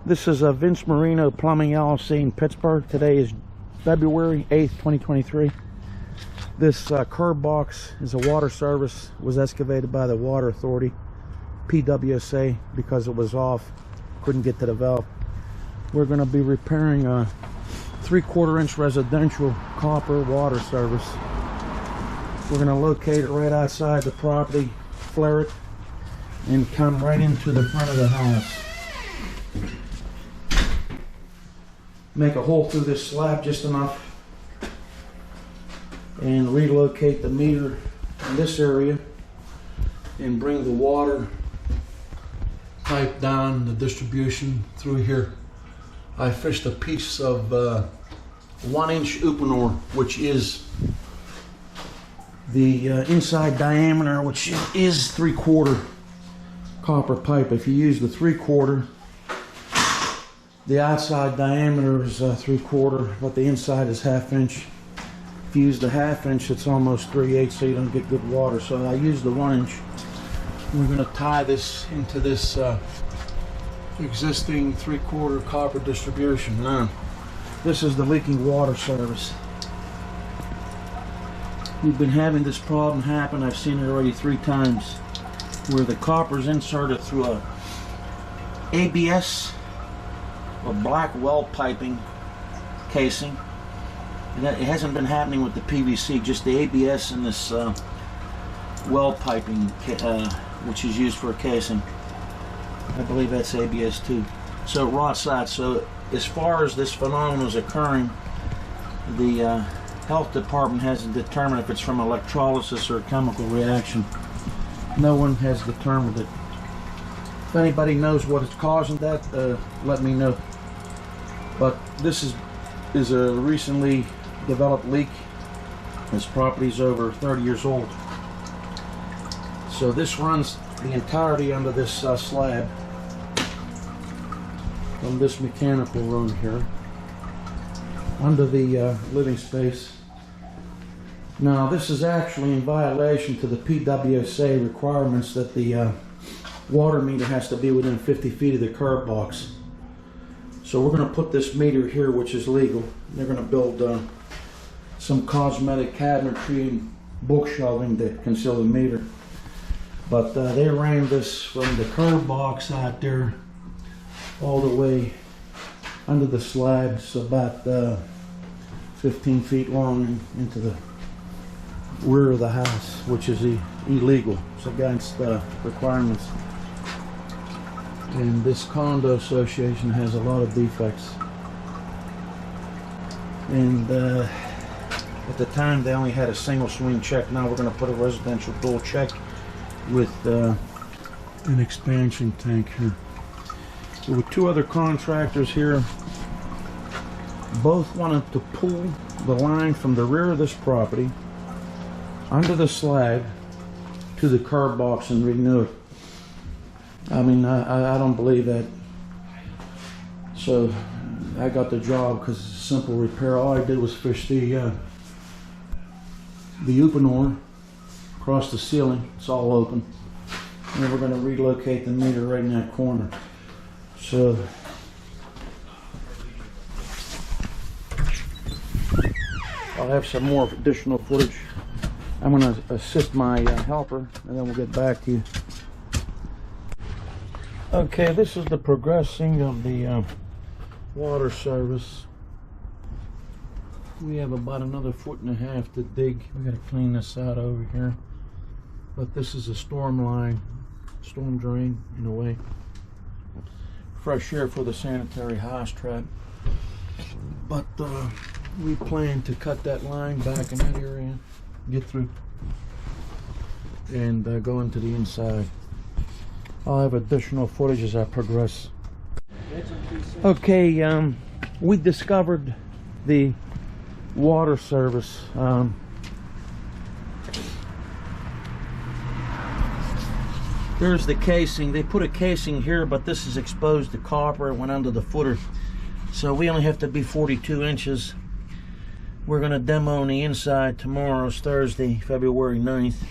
This is Vince Marino Plumbing LLC in Pittsburgh. Today is February 8th, 2023. This curb box is a water service. It was excavated by the Water Authority, PWSA, because it was off. Couldn't get to the valve. We're going to be repairing a 3/4 inch residential copper water service. We're going to locate it right outside the property, flare it, and come right into the front of the house. Make a hole through this slab just enough and relocate the meter in this area and bring the water pipe down the distribution through here. I fished a piece of 1-inch Uponor, which is the inside diameter, which is 3/4 copper pipe. If you use the 3/4, the outside diameter is 3/4, but the inside is 1/2 inch. If you use the 1/2 inch, it's almost 3/8, so you don't get good water. So I use the 1 inch. We're going to tie this into this existing 3/4 copper distribution. Now, this is the leaking water service. We've been having this problem happen. I've seen it already 3 times, where the copper is inserted through a ABS or black weld piping casing. It hasn't been happening with the PVC, just the ABS and this weld piping, which is used for a casing. I believe that's ABS too. So it rots out. So as far as this phenomenon is occurring, the health department hasn't determined if it's from electrolysis or a chemical reaction. No one has determined it. If anybody knows what is causing that, let me know. But this is a recently developed leak. This property is over 30 years old. So this runs the entirety under this slab from this mechanical run here under the living space. Now this is actually in violation to the PWSA requirements that the water meter has to be within 50 feet of the curb box. So we're going to put this meter here, which is legal. They're going to build some cosmetic cabinetry and bookshelving to conceal the meter. But they ran this from the curb box out there all the way under the slab. It's about 15 feet long into the rear of the house, which is illegal. It's against requirements. And this condo association has a lot of defects. And at the time they only had a single swing check. Now we're going to put a residential dual check with an expansion tank here. There were 2 other contractors here. Both wanted to pull the line from the rear of this property under the slab to the curb box and renew it. I mean, I don't believe that. So I got the job because it's a simple repair. All I did was fish the Uponor across the ceiling. It's all open. And then we're going to relocate the meter right in that corner. So I'll have some more additional footage. I'm going to assist my helper, and then we'll get back to you. Okay, this is the progressing of the water service. We have about another 1.5 feet to dig. We got to clean this out over here. But this is a storm line, storm drain in a way. Fresh air for the sanitary house trap. But we plan to cut that line back in that area, get through, and go into the inside. I'll have additional footage as I progress. Okay, we discovered the water service. Here's the casing. They put a casing here, but this is exposed to copper. It went under the footer. So we only have to be 42 inches. We're going to demo on the inside tomorrow. It's Thursday, February 9th.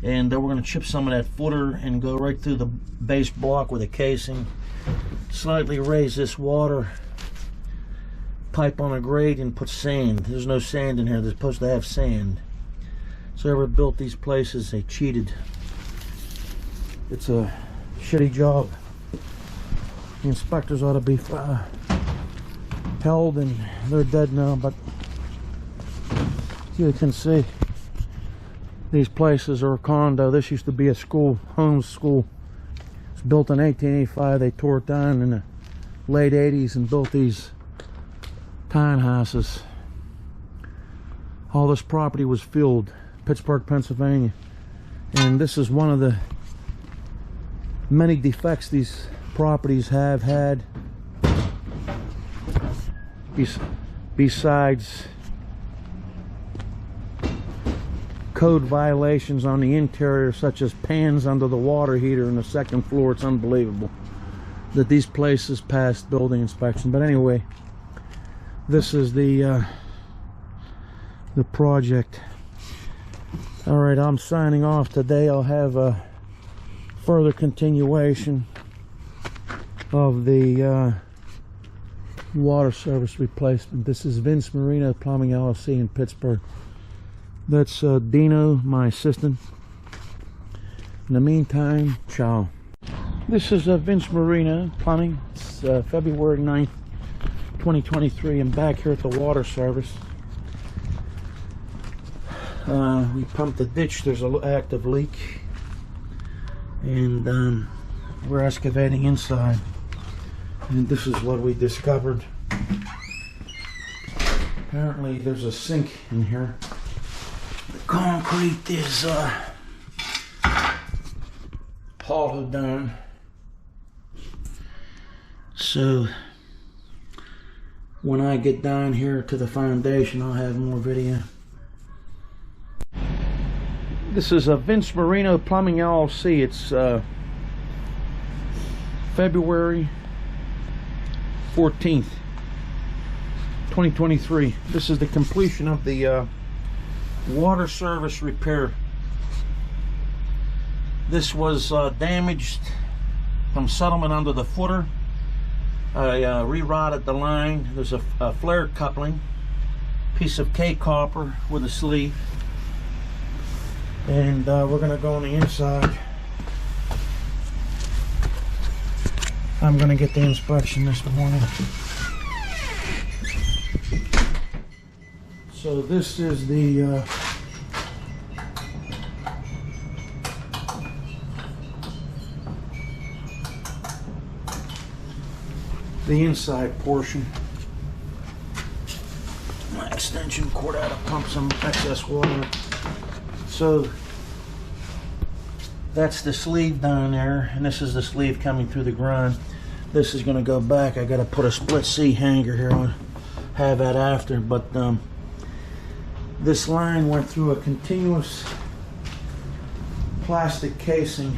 And we're going to chip some of that footer and go right through the base block with a casing slightly raise this water pipe on a grade and put sand. There's no sand in here. They're supposed to have sand. So whoever built these places, they cheated. It's a shitty job. The inspectors ought to be held, and they're dead now, but you can see these places are a condo. This used to be a school, Holmes School. It was built in 1885. They tore it down in the late 80s and built these townhouses. All this property was filled, Pittsburgh, Pennsylvania, and this is one of the many defects these properties have had, besides code violations on the interior, such as pans under the water heater in the second floor. It's unbelievable that these places passed building inspection. But anyway, this is the project. All right, I'm signing off today. I'll have a further continuation of the water service replacement. This is Vince Marino Plumbing LLC in Pittsburgh. That's Dino, my assistant. In the meantime, ciao. This is Vince Marino Plumbing. It's February 9th, 2023. I'm back here at the water service. We pumped the ditch. There's an active leak, and we're excavating inside, and this is what we discovered. Apparently there's a sink in here. The concrete is hollowed down, so when I get down here to the foundation, I'll have more video. This is a Vince Marino Plumbing LLC. It's February 14th, 2023. This is the completion of the water service repair. This was damaged from settlement under the footer. I re-rotted the line. There's a flare coupling, piece of K-copper with a sleeve. And we're going to go on the inside. I'm going to get the inspection this morning. So this is the inside portion. My extension cord out to pump some excess water. So that's the sleeve down there, and this is the sleeve coming through the ground. This is going to go back. I got to put a split C hanger here. I'll have that after, but this line went through a continuous plastic casing,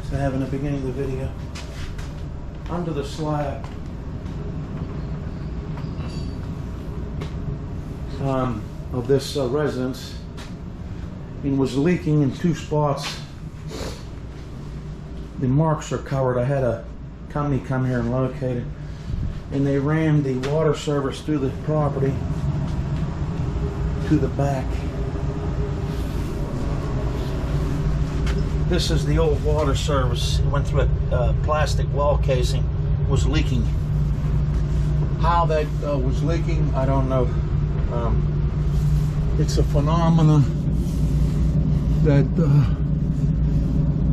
as I have in the beginning of the video, under the slab. Of this residence, and was leaking in two spots. The marks are covered. I had a company come here and locate it, and they ran the water service through the property to the back. This is the old water service. It went through a plastic well casing, was leaking. How that was leaking, I don't know. It's a phenomenon that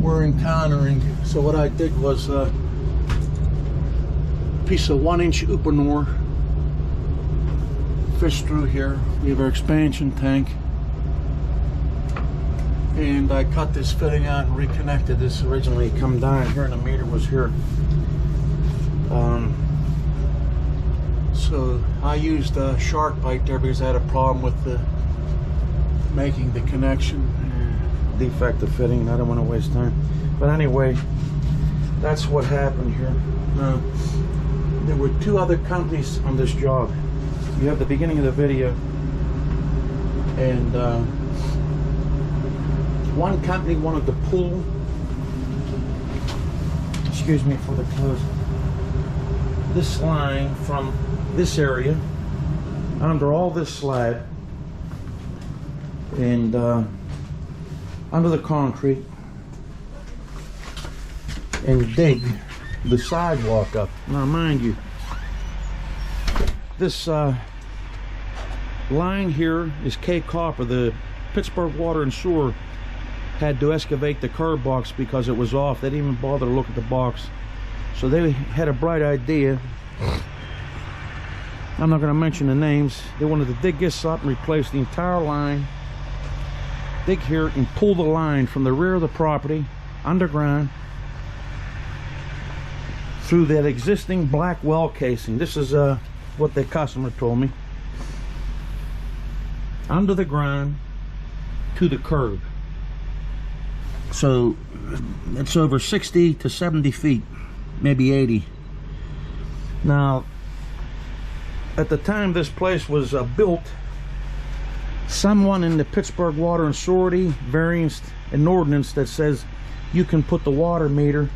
we're encountering. So what I did was a piece of 1-inch Upanor, fished through here. We have our expansion tank, and I cut this fitting out and reconnected this. Originally come down here and the meter was here. So I used a shark bite there because I had a problem with the making the connection. Defective fitting, and I don't want to waste time. But anyway, that's what happened here. There were two other companies on this job. You have the beginning of the video, and one company wanted to pull, excuse me for the close, this line from this area under all this slab and under the concrete and dig the sidewalk up. Now mind you, this line here is K copper. The Pittsburgh Water and Sewer had to excavate the curb box because it was off. They didn't even bother to look at the box. So they had a bright idea. I'm not going to mention the names. They wanted to dig this up and replace the entire line, dig here and pull the line from the rear of the property underground through that existing black well casing. This is what the customer told me. Under the ground to the curb. So it's over 60 to 70 feet, maybe 80. Now, at the time this place was built, someone in the Pittsburgh Water and Sewer variance an ordinance that says you can put the water meter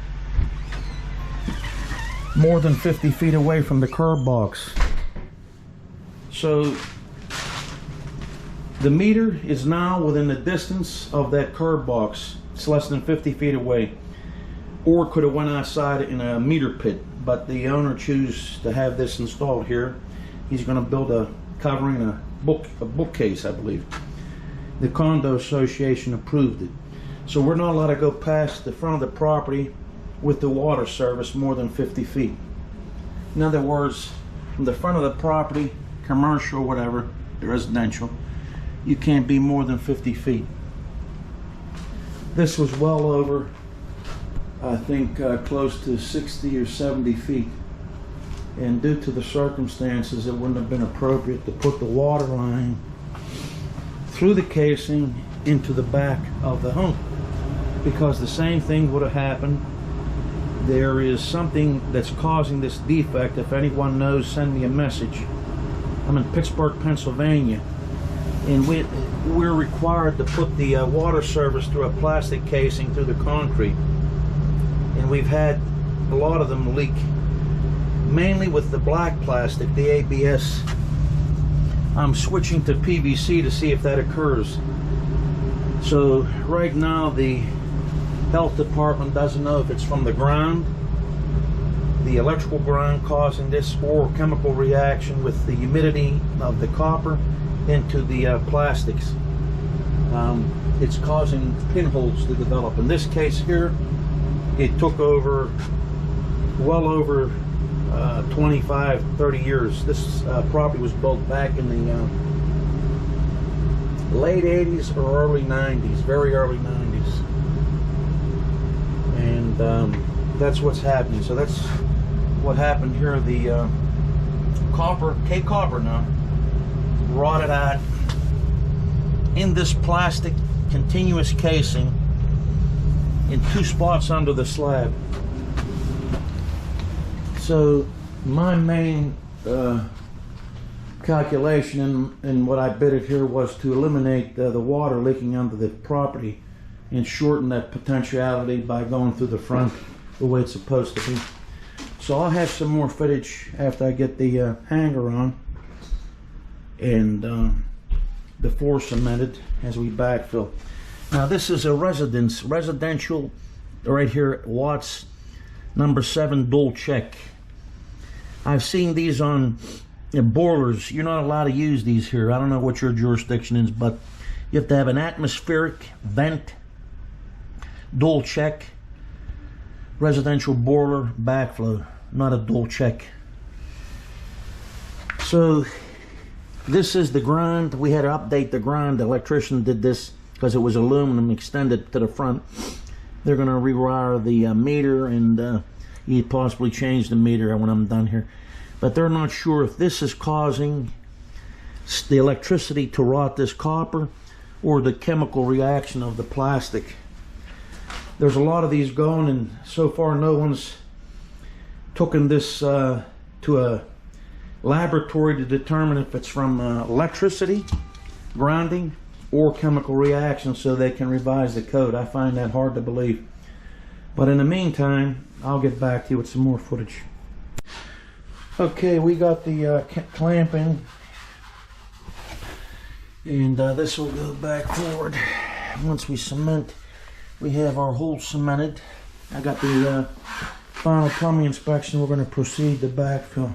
more than 50 feet away from the curb box. So the meter is now within the distance of that curb box. It's less than 50 feet away. Or could have went outside in a meter pit, but the owner chose to have this installed here. He's going to build a covering, a bookcase, I believe. The condo association approved it. So we're not allowed to go past the front of the property with the water service more than 50 feet. In other words, from the front of the property, commercial, whatever, residential, you can't be more than 50 feet. This was well over, I think, close to 60 or 70 feet. And due to the circumstances, it wouldn't have been appropriate to put the water line through the casing into the back of the home, because the same thing would have happened. There is something that's causing this defect. If anyone knows, send me a message. I'm in Pittsburgh, Pennsylvania, and we're required to put the water service through a plastic casing through the concrete, and we've had a lot of them leak, mainly with the black plastic, the ABS. I'm switching to PVC to see if that occurs. So right now the health department doesn't know if it's from the ground, the electrical ground causing this, or chemical reaction with the humidity of the copper into the plastics. It's causing pinholes to develop. In this case here, it took over, well over 25, 30 years. This property was built back in the late 80s or early 90s, very early 90s. And that's what's happening. So that's what happened here. The copper, K-copper now, rotted out in this plastic continuous casing in 2 spots under the slab. So my main calculation and what I bidded here was to eliminate the water leaking under the property and shorten that potentiality by going through the front the way it's supposed to be. So I'll have some more footage after I get the hanger on and the floor cemented as we backfill. Now this is a residential right here at Watts #7 dual check. I've seen these on boilers. You're not allowed to use these here. I don't know what your jurisdiction is, but you have to have an atmospheric vent dual check residential boiler backflow, not a dual check. So this is the grind. We had to update the grind. The electrician did this because it was aluminum extended to the front. They're going to rewire the meter and you possibly change the meter when I'm done here. But they're not sure if this is causing the electricity to rot this copper or the chemical reaction of the plastic. There's a lot of these going, and so far no one's taken this to a laboratory to determine if it's from electricity, grinding, or chemical reaction so they can revise the code. I find that hard to believe. But in the meantime, I'll get back to you with some more footage. Okay, we got the clamping, and this will go back forward. Once we cement, we have our hole cemented. I got the final plumbing inspection. We're going to proceed to backfill.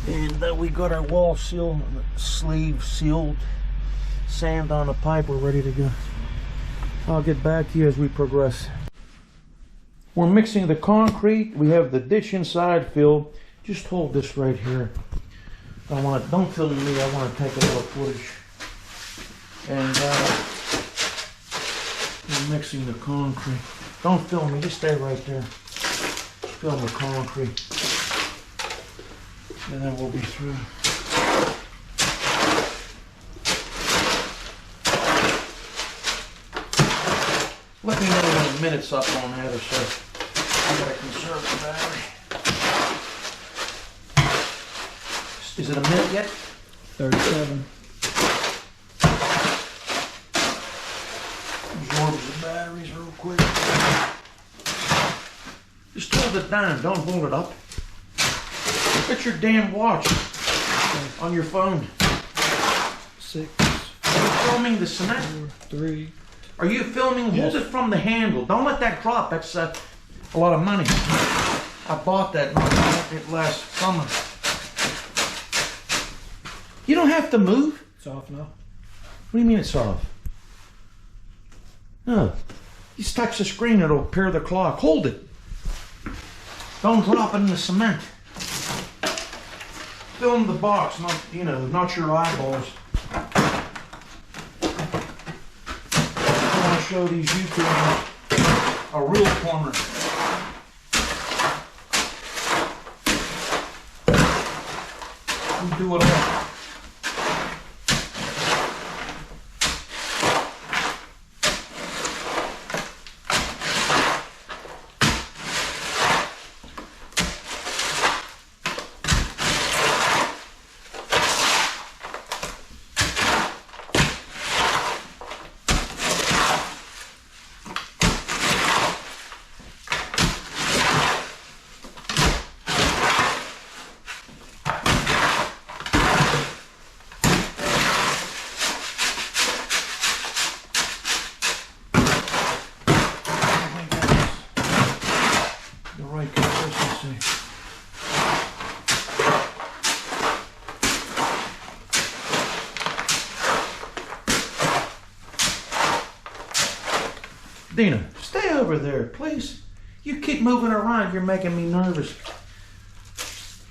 And we got our wall seal sleeve sealed, sand on the pipe. We're ready to go. I'll get back to you as we progress. We're mixing the concrete. We have the ditch inside filled. Just hold this right here. Don't film me. I want to take a little footage. And we're mixing the concrete. Don't film me. Just stay right there. Film the concrete. And then we'll be through. Let me know when the minute's up on that or so. I gotta conserve the battery. Is it a minute yet? 37. Absorb the batteries real quick. Just hold it down. Don't hold it up. Look at your damn watch on your phone. 6. Are you filming the cement? 4, 3. Are you filming? Yes. Hold it from the handle. Don't let that drop. That's a lot of money. I bought that last summer. You don't have to move. It's off now. What do you mean it's off? No. You just touch the screen, it'll appear the clock. Hold it. Don't drop it in the cement. Film the box, not your eyeballs. I want to show these YouTubers a real plumber. We do it all. Dina, stay over there, please. You keep moving around, you're making me nervous.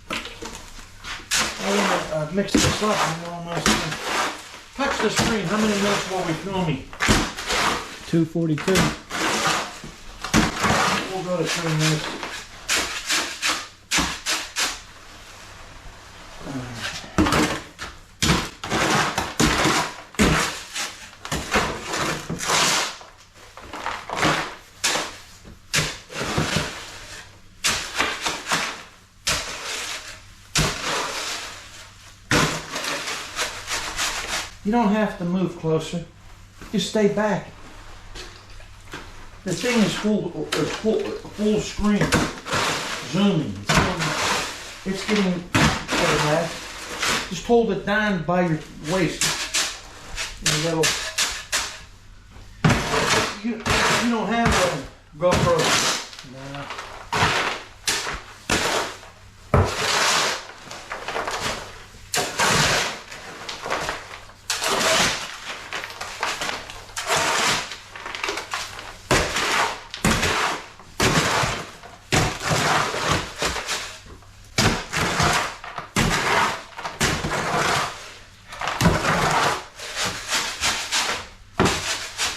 I want to mix this up and we're almost done. Touch the screen. How many minutes will we filming? 2:42. We'll go to 3 minutes. You don't have to move closer. Just stay back. The thing is full screen. Zooming. It's getting better back. Just hold it down by your waist. And that'll. You don't have a GoPro. No.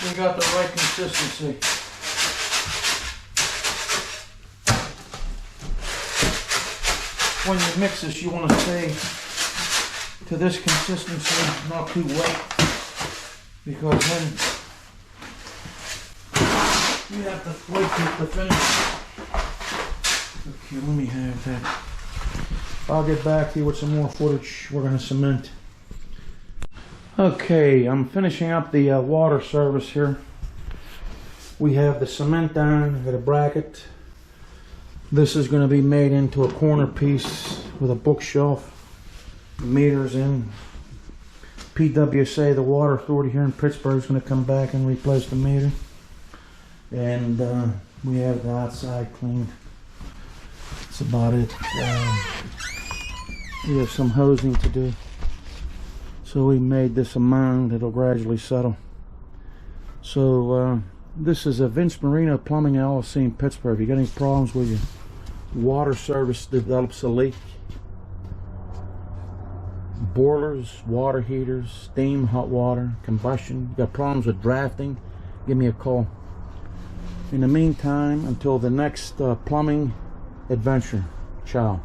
We got the right consistency. When you mix this, you want to stay to this consistency, not too wet, because then you have to wait till the finish. Okay, let me have that. I'll get back to you with some more footage. We're going to cement. Okay, I'm finishing up the water service here. We have the cement down, got a bracket. This is going to be made into a corner piece with a bookshelf. Meters in. PWSA, the water authority here in Pittsburgh, is going to come back and replace the meter. And we have the outside cleaned. That's about it. We have some hosing to do. So we made this a mound. It'll gradually settle. So this is a Vince Marino Plumbing LLC in Pittsburgh. If you got any problems with your water service develops a leak, boilers, water heaters, steam, hot water, combustion, you got problems with drafting, give me a call. In the meantime, until the next plumbing adventure, ciao.